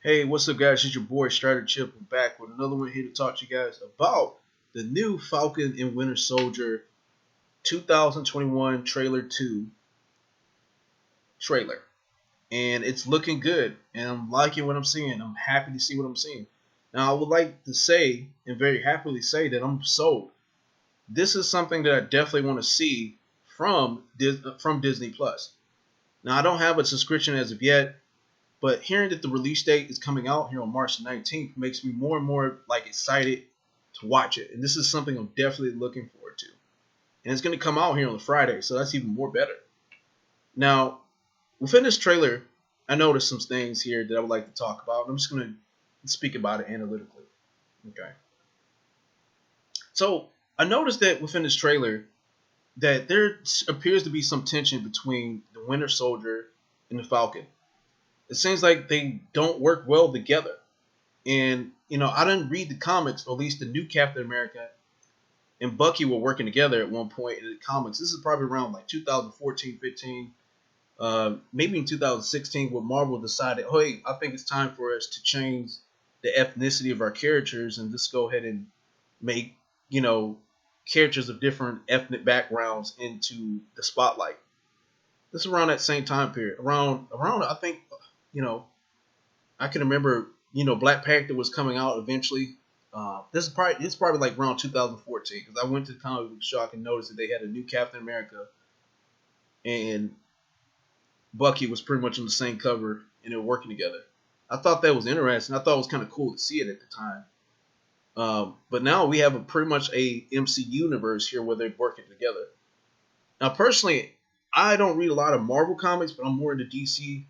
Hey, what's up, guys? It's your boy Strider Chip. I'm back with another one here to talk to you guys about the new Falcon and Winter Soldier 2021 trailer 2 trailer. And it's looking good, and I'm liking what I'm seeing. I'm happy to see what I'm seeing. Now, I would like to say, and very happily say, that I'm sold. This is something that I definitely want to see from Disney Plus. Now, I don't have a subscription as of yet. But hearing that the release date is coming out here on March 19th makes me more and more like excited to watch it. And this is something I'm definitely looking forward to. And it's going to come out here on Friday, so that's even more better. Now, within this trailer, I noticed some things here that I would like to talk about. I'm just going to speak about it analytically. Okay. So I noticed that within this trailer that there appears to be some tension between the Winter Soldier and the Falcon. It seems like they don't work well together. And, I didn't read the comics, or at least the new Captain America and Bucky were working together at one point in the comics. This is probably around like 2014, 15, maybe in 2016, where Marvel decided, hey, I think it's time for us to change the ethnicity of our characters and just go ahead and make, characters of different ethnic backgrounds into the spotlight. This is around that same time period. Around I think, you know, I can remember, Black Panther was coming out eventually. This is probably like around 2014 because I went to the comic book shop and noticed that they had a new Captain America and Bucky was pretty much on the same cover and they were working together. I thought that was interesting. I thought it was kind of cool to see it at the time. But now we have pretty much a MCU universe here where they're working together. Now, personally, I don't read a lot of Marvel comics, but I'm more into DC.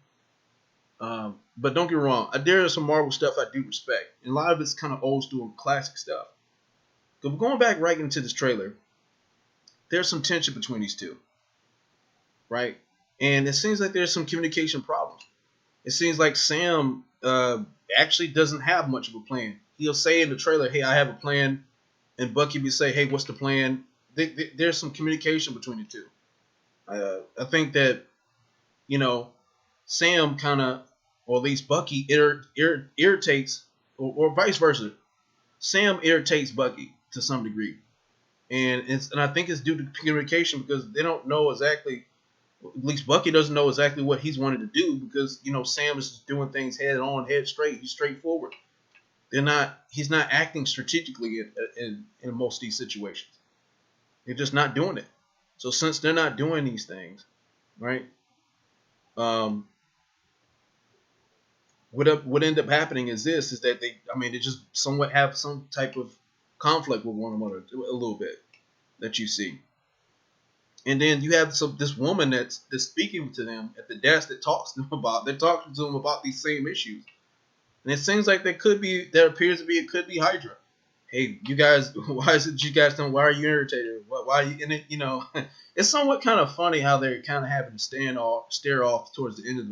But don't get me wrong, there is some Marvel stuff I do respect. And a lot of it's kind of old school and classic stuff. But going back right into this trailer, there's some tension between these two, right? And it seems like there's some communication problems. It seems like Sam actually doesn't have much of a plan. He'll say in the trailer, hey, I have a plan. And Bucky will say, hey, what's the plan? There's some communication between the two. I think that, you know, Sam kind of, or at least Bucky, irritates, or vice versa. Sam irritates Bucky to some degree, and I think it's due to communication because they don't know exactly. At least Bucky doesn't know exactly what he's wanted to do because Sam is just doing things head on, head straight. He's straightforward. They're not. He's not acting strategically in most of these situations. They're just not doing it. So since they're not doing these things, right? Um, what end up happening is that they just somewhat have some type of conflict with one another a little bit that you see, and then you have this woman that's speaking to them at the desk that talks to them about they're talking to them about these same issues, and it seems like there appears to be it could be Hydra. Hey, you guys, why is it you guys don't? Why are you irritated? Why are you? And it's somewhat kind of funny how they're kind of having to stare off towards the end of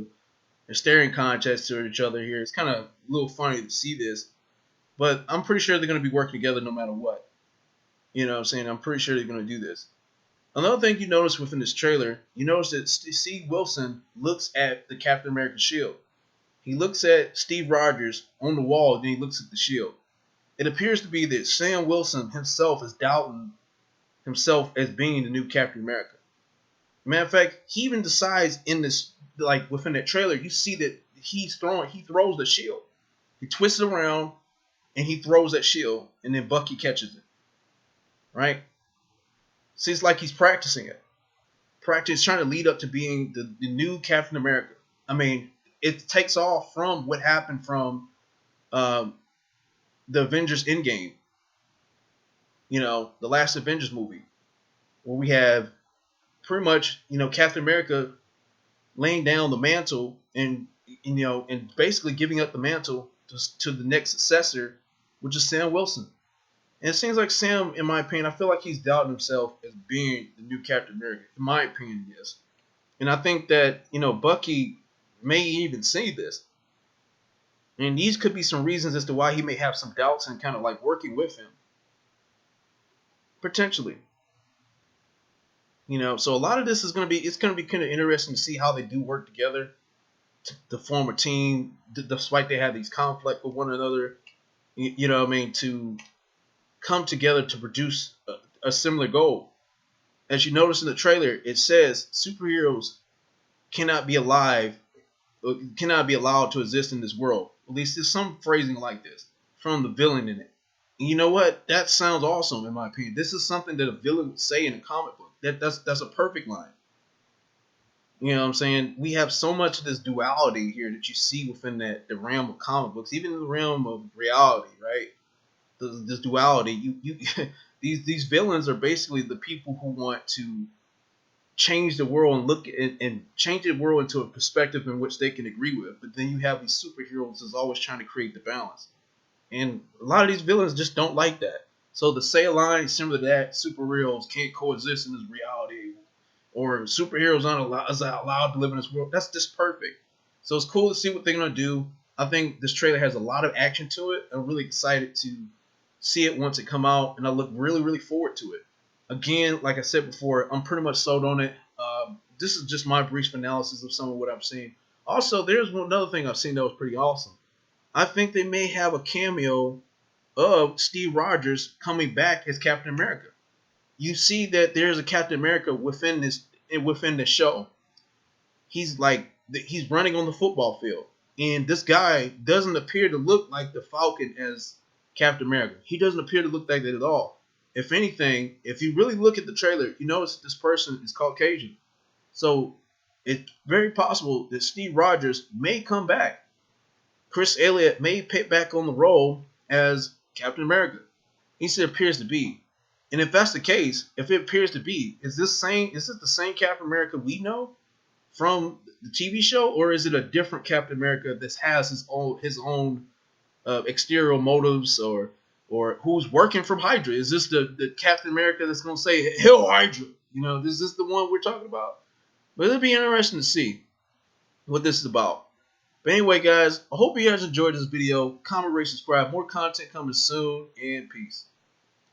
they're staring contests to each other here. It's kind of a little funny to see this, but I'm pretty sure they're going to be working together no matter what. You know what I'm saying? I'm pretty sure they're going to do this. Another thing you notice within this trailer, you notice that Steve Wilson looks at the Captain America shield. He looks at Steve Rogers on the wall, and then he looks at the shield. It appears to be that Sam Wilson himself is doubting himself as being the new Captain America. Matter of fact, he even decides in this, like within that trailer, you see that he throws the shield. He twists it around and he throws that shield, and then Bucky catches it. Right? Seems like he's practicing it. Practice trying to lead up to being the new Captain America. I mean, it takes off from what happened from um, the Avengers Endgame. The last Avengers movie, where we have pretty much Captain America laying down the mantle and basically giving up the mantle to the next successor, which is Sam Wilson. And it seems like Sam, in my opinion, I feel like he's doubting himself as being the new Captain America. In my opinion, yes. And I think that Bucky may even see this, and these could be some reasons as to why he may have some doubts and kind of like working with him, potentially. So a lot of this is going to be kind of interesting to see how they do work together. to form a team, despite they have these conflict with one another. You know what I mean? To come together to produce a similar goal. As you notice in the trailer, it says superheroes cannot be alive, cannot be allowed to exist in this world. At least there's some phrasing like this from the villain in it. And you know what? That sounds awesome in my opinion. This is something that a villain would say in a comic book. That's a perfect line. You know what I'm saying? We have so much of this duality here that you see within the realm of comic books, even in the realm of reality, right? This duality. You these villains are basically the people who want to change the world and and change the world into a perspective in which they can agree with. But then you have these superheroes that's always trying to create the balance. And a lot of these villains just don't like that. So to say a line similar to that, superheroes can't coexist in this reality, or superheroes aren't allowed to live in this world, that's just perfect. So it's cool to see what they're going to do. I think this trailer has a lot of action to it. I'm really excited to see it once it come out, and I look really, really forward to it. Again, like I said before, I'm pretty much sold on it. This is just my brief analysis of some of what I've seen. Also, there's another thing I've seen that was pretty awesome. I think they may have a cameo of Steve Rogers coming back as Captain America. You see that there's a Captain America within the show. He's running on the football field, and this guy doesn't appear to look like the Falcon as Captain America. He doesn't appear to look like that at all. If anything, if you really look at the trailer, you notice this person is Caucasian. So it's very possible that Steve Rogers may come back. Chris Elliott may pick back on the role as Captain America. He said appears to be. And if that's the case, if it appears to be, is this the same Captain America we know from the TV show, or is it a different Captain America that has his own exterior motives, or who's working from Hydra? Is this the Captain America that's gonna say "Hell Hydra"? You know, is this the one we're talking about? But it'll be interesting to see what this is about. But anyway, guys, I hope you guys enjoyed this video. Comment, rate, subscribe. More content coming soon, and peace.